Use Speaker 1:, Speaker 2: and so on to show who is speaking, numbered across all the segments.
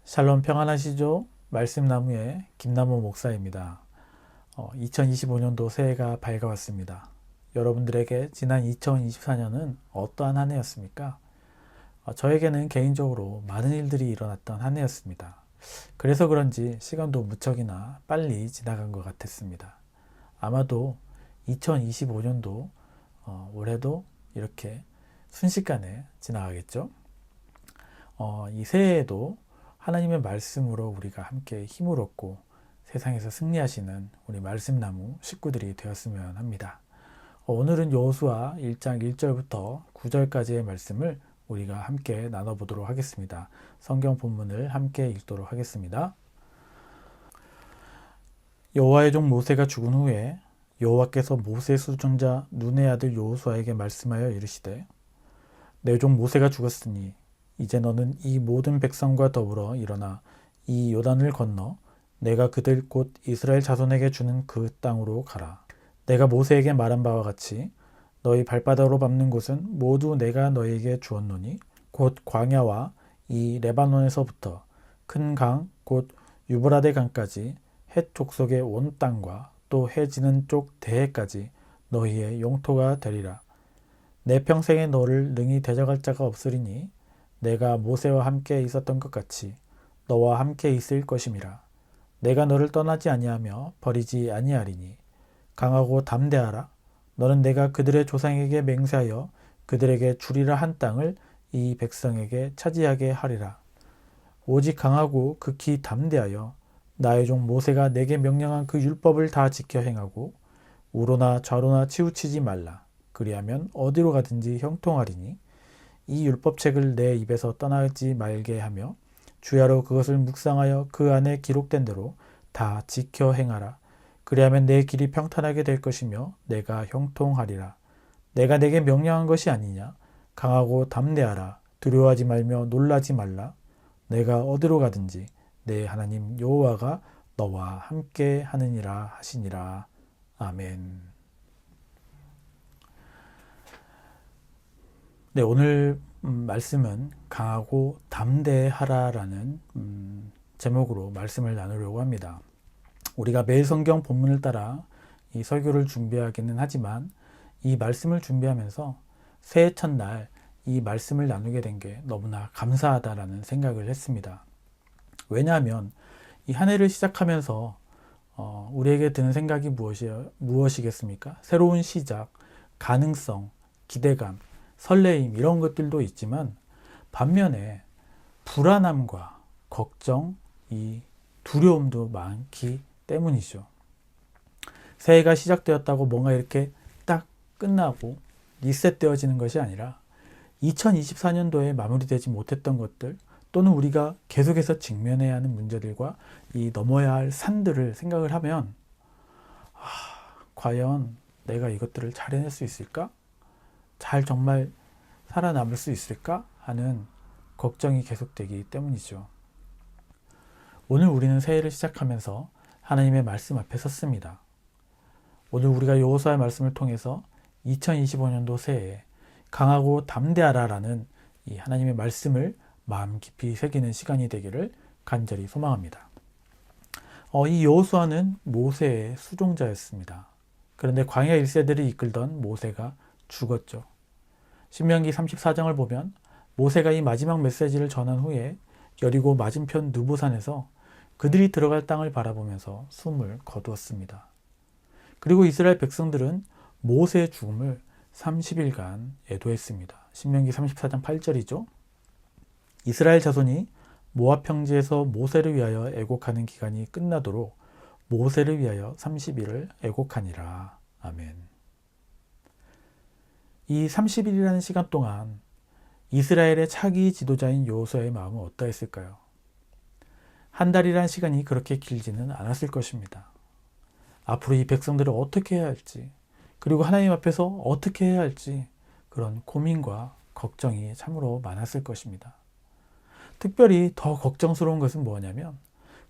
Speaker 1: 샬롬 평안하시죠? 말씀나무의 김남호 목사입니다. 2025년도 새해가 밝아왔습니다. 여러분들에게 지난 2024년은 어떠한 한 해였습니까? 저에게는 개인적으로 많은 일들이 일어났던 한 해였습니다. 그래서 그런지 시간도 무척이나 빨리 지나간 것 같았습니다. 아마도 2025년도 올해도 이렇게 순식간에 지나가겠죠? 이 새해에도 하나님의 말씀으로 우리가 함께 힘을 얻고 세상에서 승리하시는 우리 말씀나무 식구들이 되었으면 합니다. 오늘은 여호수아 1장 1절부터 9절까지의 말씀을 우리가 함께 나눠보도록 하겠습니다. 성경 본문을 함께 읽도록 하겠습니다. 여호와의 종 모세가 죽은 후에 여호와께서 모세의 수종자 눈의 아들 여호수아에게 말씀하여 이르시되 내 종 모세가 죽었으니 이제 너는 이 모든 백성과 더불어 일어나 이 요단을 건너 내가 그들 곧 이스라엘 자손에게 주는 그 땅으로 가라. 내가 모세에게 말한 바와 같이 너희 발바닥으로 밟는 곳은 모두 내가 너희에게 주었노니 곧 광야와 이 레바논에서부터 큰 강 곧 유브라데 강까지 헷 족속의 온 땅과 또 해 지는 쪽 대해까지 너희의 영토가 되리라. 내 평생에 너를 능히 대적할 자가 없으리니 내가 모세와 함께 있었던 것 같이 너와 함께 있을 것임이라. 내가 너를 떠나지 아니하며 버리지 아니하리니 강하고 담대하라. 너는 내가 그들의 조상에게 맹세하여 그들에게 주리라 한 땅을 이 백성에게 차지하게 하리라. 오직 강하고 극히 담대하여 나의 종 모세가 내게 명령한 그 율법을 다 지켜 행하고 우로나 좌로나 치우치지 말라. 그리하면 어디로 가든지 형통하리니 이 율법책을 내 입에서 떠나지 말게 하며 주야로 그것을 묵상하여 그 안에 기록된 대로 다 지켜 행하라. 그리하면 내 길이 평탄하게 될 것이며 내가 형통하리라. 내가 내게 명령한 것이 아니냐. 강하고 담대하라. 두려워하지 말며 놀라지 말라. 내가 어디로 가든지 내 하나님 여호와가 너와 함께 하느니라 하시니라. 아멘. 네, 오늘 말씀은 강하고 담대하라라는 제목으로 말씀을 나누려고 합니다. 우리가 매일 성경 본문을 따라 이 설교를 준비하기는 하지만 이 말씀을 준비하면서 새해 첫날 이 말씀을 나누게 된 게 너무나 감사하다라는 생각을 했습니다. 왜냐하면 이 한 해를 시작하면서 우리에게 드는 생각이 무엇이겠습니까? 새로운 시작, 가능성, 기대감, 설레임 이런 것들도 있지만 반면에 불안함과 걱정, 이 두려움도 많기 때문이죠. 새해가 시작되었다고 뭔가 이렇게 딱 끝나고 리셋되어지는 것이 아니라 2024년도에 마무리되지 못했던 것들 또는 우리가 계속해서 직면해야 하는 문제들과 이 넘어야 할 산들을 생각을 하면 과연 내가 이것들을 잘 해낼 수 있을까? 잘 정말 살아남을 수 있을까? 하는 걱정이 계속되기 때문이죠. 오늘 우리는 새해를 시작하면서 하나님의 말씀 앞에 섰습니다. 오늘 우리가 여호수아의 말씀을 통해서 2025년도 새해에 강하고 담대하라라는 이 하나님의 말씀을 마음 깊이 새기는 시간이 되기를 간절히 소망합니다. 이 여호수아는 모세의 수종자였습니다. 그런데 광야 1세대를 이끌던 모세가 죽었죠. 신명기 34장을 보면 모세가 이 마지막 메시지를 전한 후에 여리고 맞은편 느보산에서 그들이 들어갈 땅을 바라보면서 숨을 거두었습니다. 그리고 이스라엘 백성들은 모세의 죽음을 30일간 애도했습니다. 신명기 34장 8절이죠. 이스라엘 자손이 모압 평지에서 모세를 위하여 애곡하는 기간이 끝나도록 모세를 위하여 30일을 애곡하니라. 아멘. 이 30일이라는 시간 동안 이스라엘의 차기 지도자인 여호수아의 마음은 어떠했을까요? 한 달이라는 시간이 그렇게 길지는 않았을 것입니다. 앞으로 이 백성들을 어떻게 해야 할지, 그리고 하나님 앞에서 어떻게 해야 할지 그런 고민과 걱정이 참으로 많았을 것입니다. 특별히 더 걱정스러운 것은 뭐냐면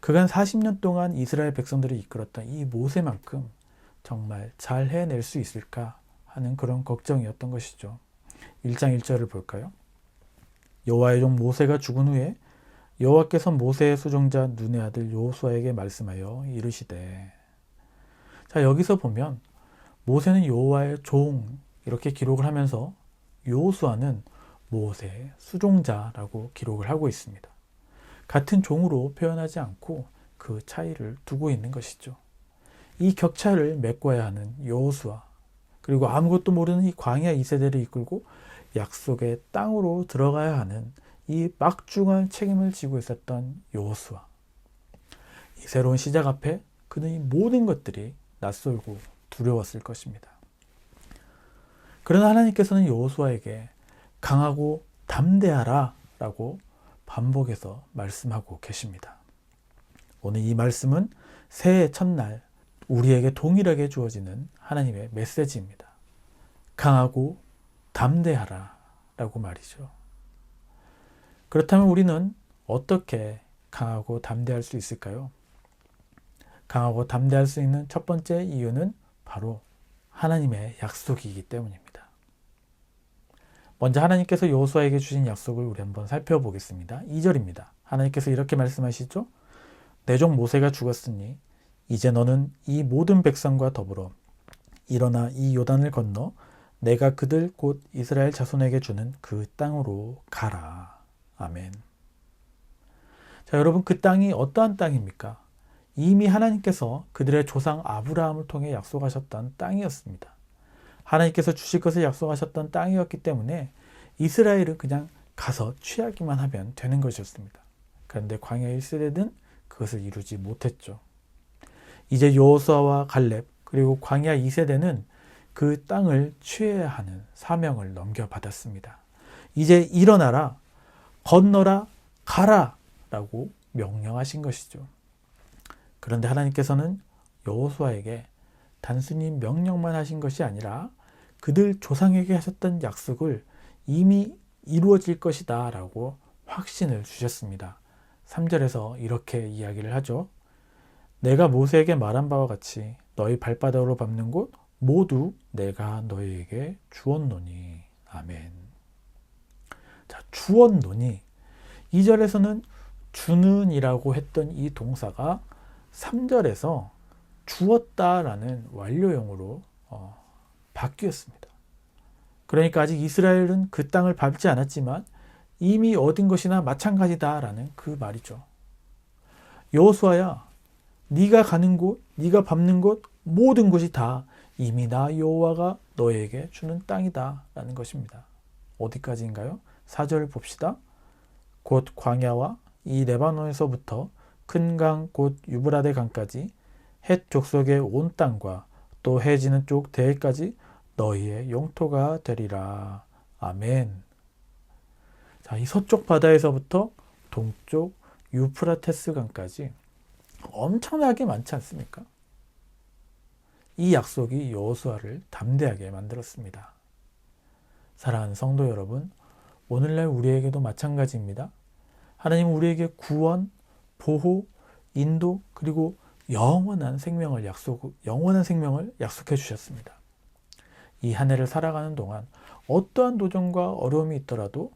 Speaker 1: 그간 40년 동안 이스라엘 백성들을 이끌었던 이 모세만큼 정말 잘 해낼 수 있을까 하는 그런 걱정이었던 것이죠. 1장 1절을 볼까요? 여호와의 종 모세가 죽은 후에 여호와께서 모세의 수종자 눈의 아들 여호수아에게 말씀하여 이르시되. 자, 여기서 보면 모세는 여호와의 종 이렇게 기록을 하면서 여호수아는 모세의 수종자라고 기록을 하고 있습니다. 같은 종으로 표현하지 않고 그 차이를 두고 있는 것이죠. 이 격차를 메꿔야 하는 여호수아, 그리고 아무것도 모르는 이 광야 2세대를 이끌고 약속의 땅으로 들어가야 하는 이 막중한 책임을 지고 있었던 여호수아. 이 새로운 시작 앞에 그는 이 모든 것들이 낯설고 두려웠을 것입니다. 그러나 하나님께서는 여호수아에게 강하고 담대하라 라고 반복해서 말씀하고 계십니다. 오늘 이 말씀은 새해 첫날 우리에게 동일하게 주어지는 하나님의 메시지입니다. 강하고 담대하라 라고 말이죠. 그렇다면 우리는 어떻게 강하고 담대할 수 있을까요? 강하고 담대할 수 있는 첫 번째 이유는 바로 하나님의 약속이기 때문입니다. 먼저 하나님께서 여호수아에게 주신 약속을 우리 한번 살펴보겠습니다. 2절입니다. 하나님께서 이렇게 말씀하시죠. 내 종 모세가 죽었으니 이제 너는 이 모든 백성과 더불어 일어나 이 요단을 건너 내가 그들 곧 이스라엘 자손에게 주는 그 땅으로 가라. 아멘. 자, 여러분, 그 땅이 어떠한 땅입니까? 이미 하나님께서 그들의 조상 아브라함을 통해 약속하셨던 땅이었습니다. 하나님께서 주실 것을 약속하셨던 땅이었기 때문에 이스라엘은 그냥 가서 취하기만 하면 되는 것이었습니다. 그런데 광야 1세대는 그것을 이루지 못했죠. 이제 여호수아와 갈렙 그리고 광야 2세대는 그 땅을 취해야 하는 사명을 넘겨받았습니다. 이제 일어나라, 건너라, 가라 라고 명령하신 것이죠. 그런데 하나님께서는 여호수아에게 단순히 명령만 하신 것이 아니라 그들 조상에게 하셨던 약속을 이미 이루어질 것이다 라고 확신을 주셨습니다. 3절에서 이렇게 이야기를 하죠. 내가 모세에게 말한 바와 같이 너희 발바닥으로 밟는 곳 모두 내가 너희에게 주었노니. 아멘. 자, 주었노니. 2절에서는 주는이라고 했던 이 동사가 3절에서 주었다라는 완료형으로 바뀌었습니다. 그러니까 아직 이스라엘은 그 땅을 밟지 않았지만 이미 얻은 것이나 마찬가지다라는 그 말이죠. 여호수아야, 네가 가는 곳, 네가 밟는 곳 모든 곳이 다 이미 나 여호와가 너에게 주는 땅이다라는 것입니다. 어디까지인가요? 4절 봅시다. 곧 광야와 이 레바논에서부터 큰 강 곧 유브라데 강까지 헷 족속의 온 땅과 또 해지는 쪽 대해까지 너희의 영토가 되리라. 아멘. 자, 이 서쪽 바다에서부터 동쪽 유프라테스 강까지 엄청나게 많지 않습니까? 이 약속이 여호수아를 담대하게 만들었습니다. 사랑하는 성도 여러분, 오늘날 우리에게도 마찬가지입니다. 하나님은 우리에게 구원, 보호, 인도, 그리고 영원한 생명을 약속해 주셨습니다. 이 한 해를 살아가는 동안 어떠한 도전과 어려움이 있더라도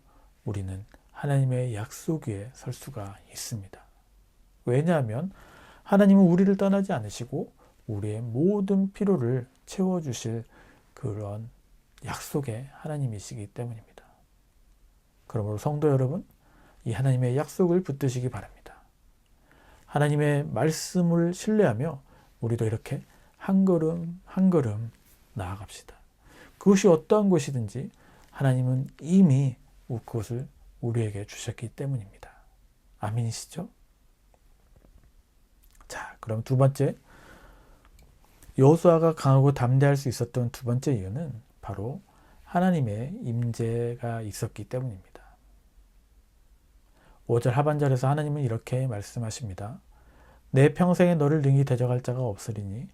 Speaker 1: 우리는 하나님의 약속 위에 설 수가 있습니다. 왜냐하면 하나님은 우리를 떠나지 않으시고 우리의 모든 필요를 채워주실 그런 약속의 하나님이시기 때문입니다. 그러므로 성도 여러분, 이 하나님의 약속을 붙드시기 바랍니다. 하나님의 말씀을 신뢰하며 우리도 이렇게 한 걸음 한 걸음 나아갑시다. 그것이 어떠한 것이든지 하나님은 이미 그것을 우리에게 주셨기 때문입니다. 아멘이시죠? 자, 그럼 두 번째, 여호수아가 강하고 담대할 수 있었던 두 번째 이유는 바로 하나님의 임재가 있었기 때문입니다. 5절 하반절에서 하나님은 이렇게 말씀하십니다. 내 평생에 너를 능히 대적할 자가 없으리니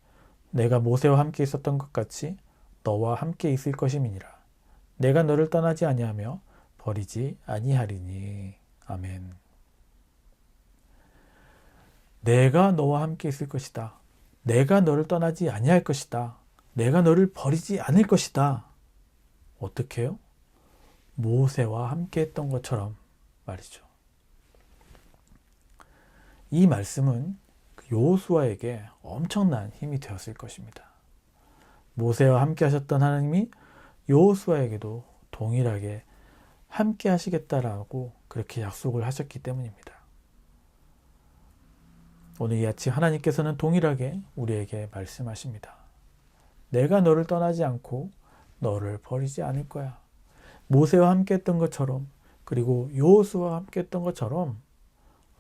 Speaker 1: 내가 모세와 함께 있었던 것 같이 너와 함께 있을 것임이니라. 내가 너를 떠나지 아니하며 버리지 아니하리니. 아멘. 내가 너와 함께 있을 것이다. 내가 너를 떠나지 아니할 것이다. 내가 너를 버리지 않을 것이다. 어떻게 해요? 모세와 함께 했던 것처럼 말이죠. 이 말씀은 여호수아에게 엄청난 힘이 되었을 것입니다. 모세와 함께 하셨던 하나님이 여호수아에게도 동일하게 함께 하시겠다라고 그렇게 약속을 하셨기 때문입니다. 오늘 이 아침 하나님께서는 동일하게 우리에게 말씀하십니다. 내가 너를 떠나지 않고 너를 버리지 않을 거야. 모세와 함께 했던 것처럼, 그리고 여호수아와 함께 했던 것처럼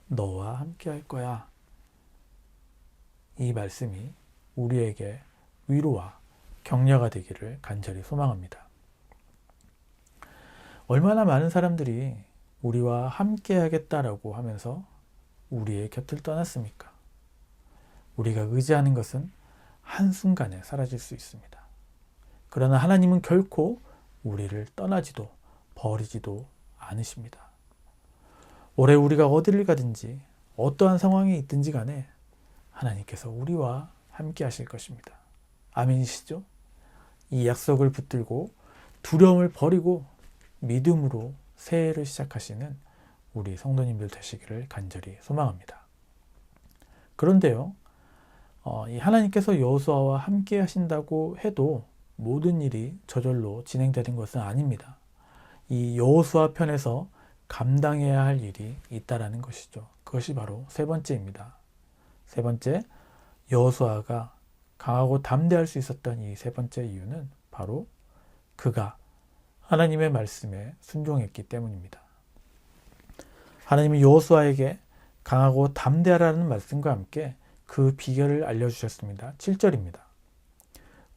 Speaker 1: 너와 함께 할 거야. 이 말씀이 우리에게 위로와 격려가 되기를 간절히 소망합니다. 얼마나 많은 사람들이 우리와 함께 하겠다라고 하면서 우리의 곁을 떠났습니까? 우리가 의지하는 것은 한순간에 사라질 수 있습니다. 그러나 하나님은 결코 우리를 떠나지도 버리지도 않으십니다. 올해 우리가 어디를 가든지 어떠한 상황이 있든지 간에 하나님께서 우리와 함께 하실 것입니다. 아멘이시죠? 이 약속을 붙들고 두려움을 버리고 믿음으로 새해를 시작하시는 우리 성도님들 되시기를 간절히 소망합니다. 그런데요, 이 하나님께서 여호수아와 함께 하신다고 해도 모든 일이 저절로 진행되는 것은 아닙니다. 이 여호수아 편에서 감당해야 할 일이 있다라는 것이죠. 그것이 바로 세 번째입니다. 세 번째, 여호수아가 강하고 담대할 수 있었던 이 세 번째 이유는 바로 그가 하나님의 말씀에 순종했기 때문입니다. 하나님은 여호수아에게 강하고 담대하라는 말씀과 함께 그 비결을 알려주셨습니다. 7절입니다.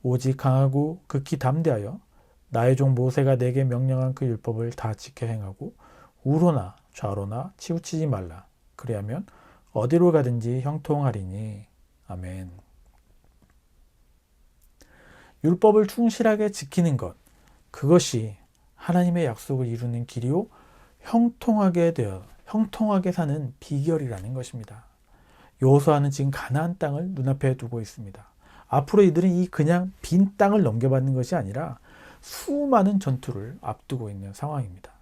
Speaker 1: 오직 강하고 극히 담대하여 나의 종 모세가 내게 명령한 그 율법을 다 지켜 행하고 우로나 좌로나 치우치지 말라. 그리하면 어디로 가든지 형통하리니. 아멘. 율법을 충실하게 지키는 것, 그것이 하나님의 약속을 이루는 길이요 형통하게 사는 비결이라는 것입니다. 여호수아는 지금 가나안 땅을 눈앞에 두고 있습니다. 앞으로 이들은 이 그냥 빈 땅을 넘겨받는 것이 아니라 수많은 전투를 앞두고 있는 상황입니다.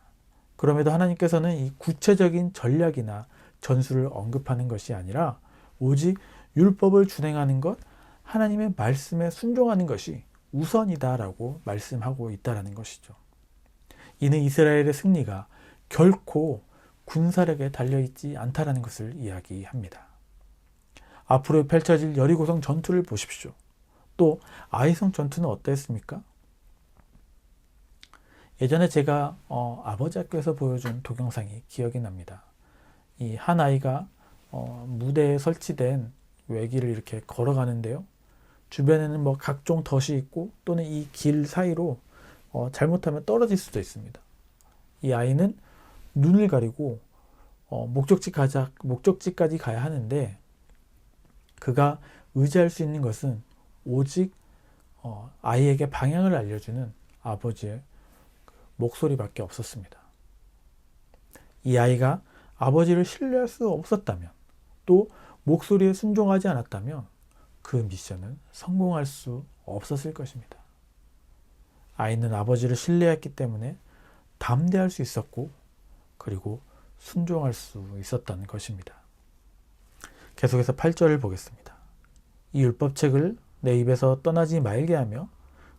Speaker 1: 그럼에도 하나님께서는 이 구체적인 전략이나 전술을 언급하는 것이 아니라 오직 율법을 준행하는 것, 하나님의 말씀에 순종하는 것이 우선이다라고 말씀하고 있다는 것이죠. 이는 이스라엘의 승리가 결코 군사력에 달려있지 않다라는 것을 이야기합니다. 앞으로 펼쳐질 여리고성 전투를 보십시오. 또 아이성 전투는 어땠습니까? 예전에 제가 아버지 학교에서 보여준 동영상이 기억이 납니다. 이 한 아이가 무대에 설치된 외길을 이렇게 걸어가는데요. 주변에는 뭐 각종 덫이 있고 또는 이 길 사이로 잘못하면 떨어질 수도 있습니다. 이 아이는 눈을 가리고 목적지까지 가야 하는데 그가 의지할 수 있는 것은 오직 아이에게 방향을 알려주는 아버지의 목소리밖에 없었습니다. 이 아이가 아버지를 신뢰할 수 없었다면, 또 목소리에 순종하지 않았다면 그 미션은 성공할 수 없었을 것입니다. 아이는 아버지를 신뢰했기 때문에 담대할 수 있었고, 그리고 순종할 수 있었던 것입니다. 계속해서 8절을 보겠습니다. 이 율법책을 내 입에서 떠나지 말게 하며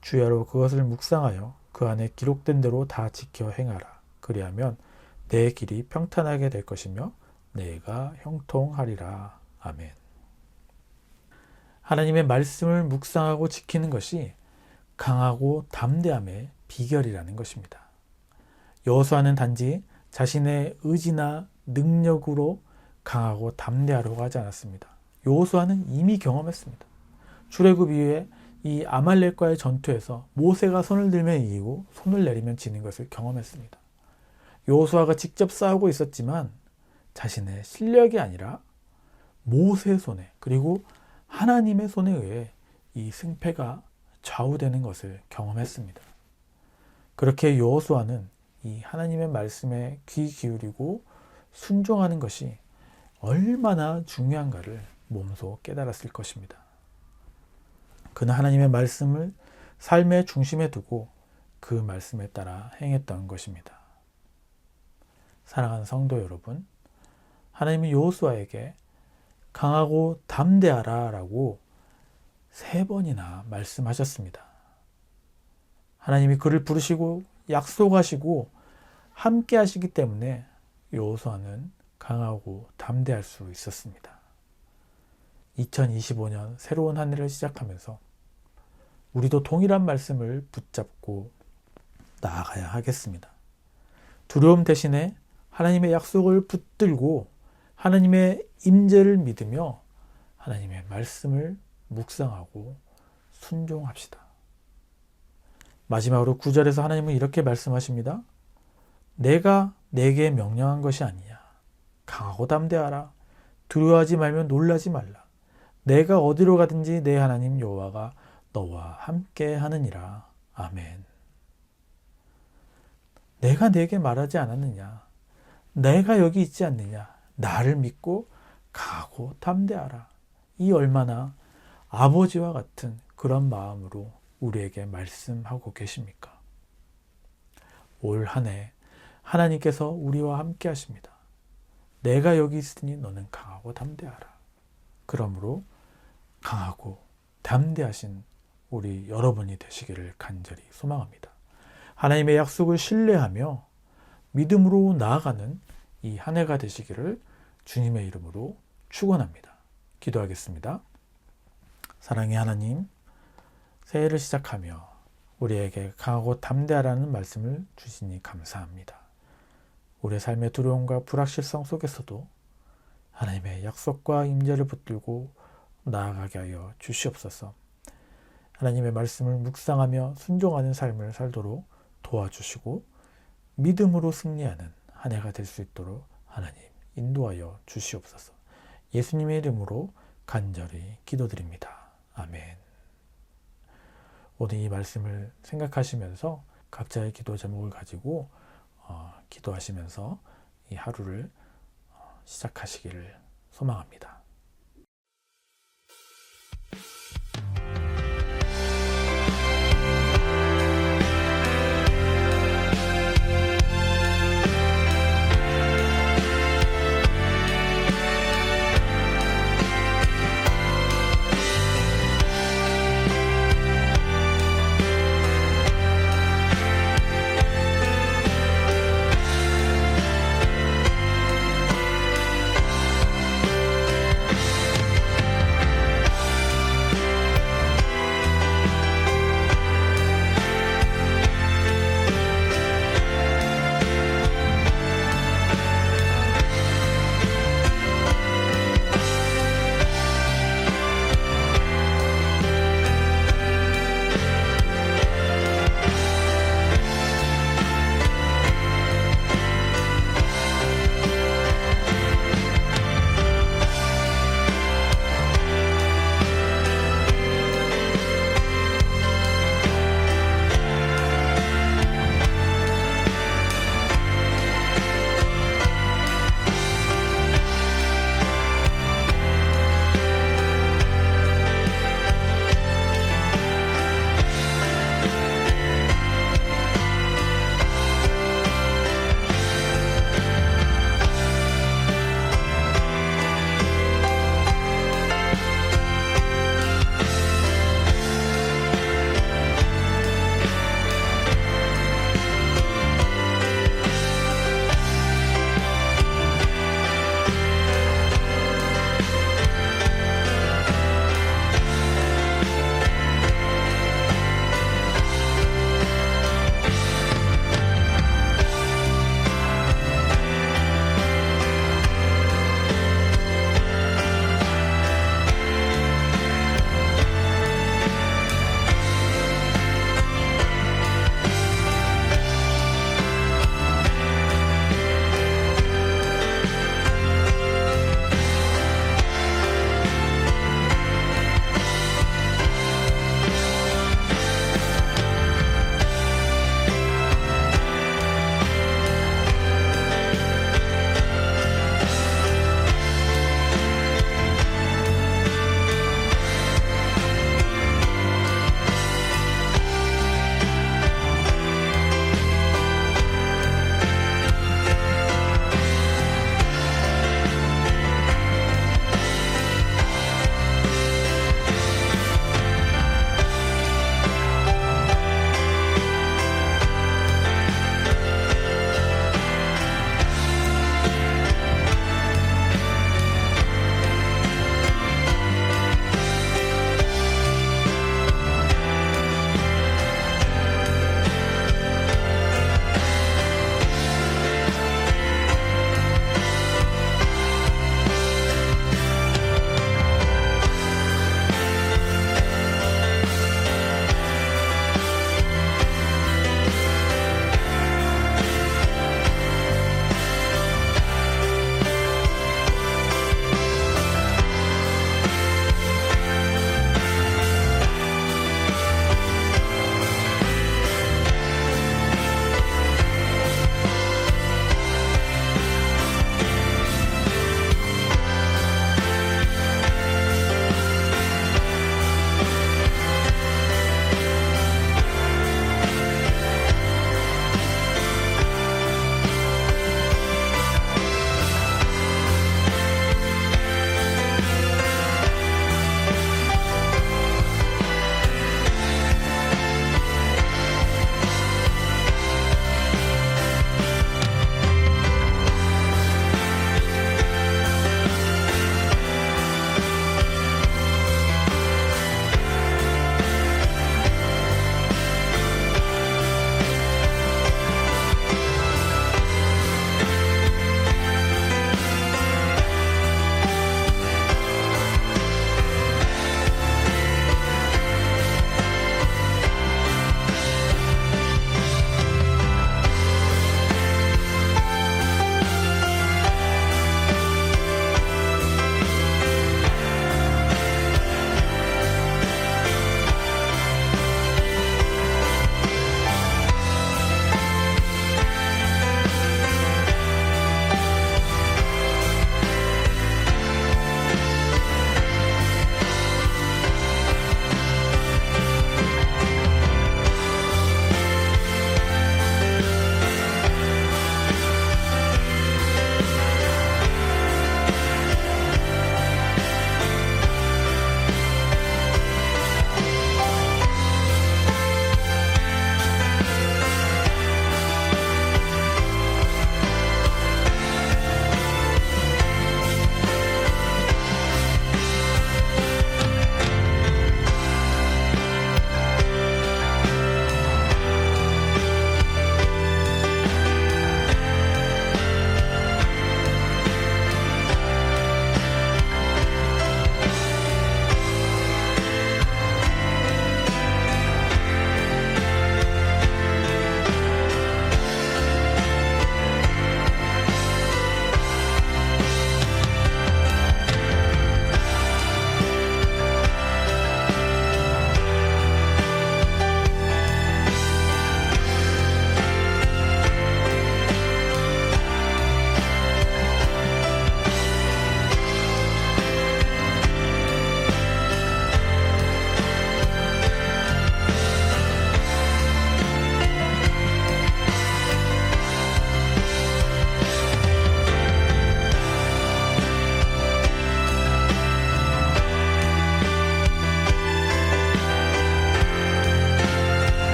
Speaker 1: 주야로 그것을 묵상하여 그 안에 기록된 대로 다 지켜 행하라. 그리하면 내 길이 평탄하게 될 것이며 내가 형통하리라. 아멘. 하나님의 말씀을 묵상하고 지키는 것이 강하고 담대함의 비결이라는 것입니다. 여호수아는 단지 자신의 의지나 능력으로 강하고 담대하려고 하지 않았습니다. 여호수아는 이미 경험했습니다. 출애굽 이후에 이 아말렉과의 전투에서 모세가 손을 들면 이기고 손을 내리면 지는 것을 경험했습니다. 여호수아가 직접 싸우고 있었지만 자신의 실력이 아니라 모세의 손에, 그리고 하나님의 손에 의해 이 승패가 좌우되는 것을 경험했습니다. 그렇게 여호수아는 이 하나님의 말씀에 귀 기울이고 순종하는 것이 얼마나 중요한가를 몸소 깨달았을 것입니다. 그는 하나님의 말씀을 삶의 중심에 두고 그 말씀에 따라 행했던 것입니다. 사랑하는 성도 여러분, 하나님은 여호수아에게 강하고 담대하라 라고 3번이나 말씀하셨습니다. 하나님이 그를 부르시고 약속하시고 함께 하시기 때문에 여호수아는 강하고 담대할 수 있었습니다. 2025년 새로운 한 해를 시작하면서 우리도 동일한 말씀을 붙잡고 나아가야 하겠습니다. 두려움 대신에 하나님의 약속을 붙들고 하나님의 임재를 믿으며 하나님의 말씀을 묵상하고 순종합시다. 마지막으로 9절에서 하나님은 이렇게 말씀하십니다. 내가 내게 명령한 것이 아니냐. 강하고 담대하라. 두려워하지 말며 놀라지 말라. 내가 어디로 가든지 내 하나님 여호와가 너와 함께 하느니라. 아멘. 내가 내게 말하지 않았느냐. 내가 여기 있지 않느냐. 나를 믿고 강하고 담대하라. 이 얼마나 아버지와 같은 그런 마음으로 우리에게 말씀하고 계십니까? 올 한 해 하나님께서 우리와 함께 하십니다. 내가 여기 있으니 너는 강하고 담대하라. 그러므로 강하고 담대하신 우리 여러분이 되시기를 간절히 소망합니다. 하나님의 약속을 신뢰하며 믿음으로 나아가는 이 한 해가 되시기를 주님의 이름으로 축원합니다. 기도하겠습니다. 사랑의 하나님, 새해를 시작하며 우리에게 강하고 담대하라는 말씀을 주시니 감사합니다. 우리의 삶의 두려움과 불확실성 속에서도 하나님의 약속과 임재를 붙들고 나아가게 하여 주시옵소서. 하나님의 말씀을 묵상하며 순종하는 삶을 살도록 도와주시고 믿음으로 승리하는 한 해가 될 수 있도록 하나님 인도하여 주시옵소서. 예수님의 이름으로 간절히 기도드립니다. 아멘. 오늘 이 말씀을 생각하시면서 각자의 기도 제목을 가지고 기도하시면서 이 하루를 시작하시기를 소망합니다.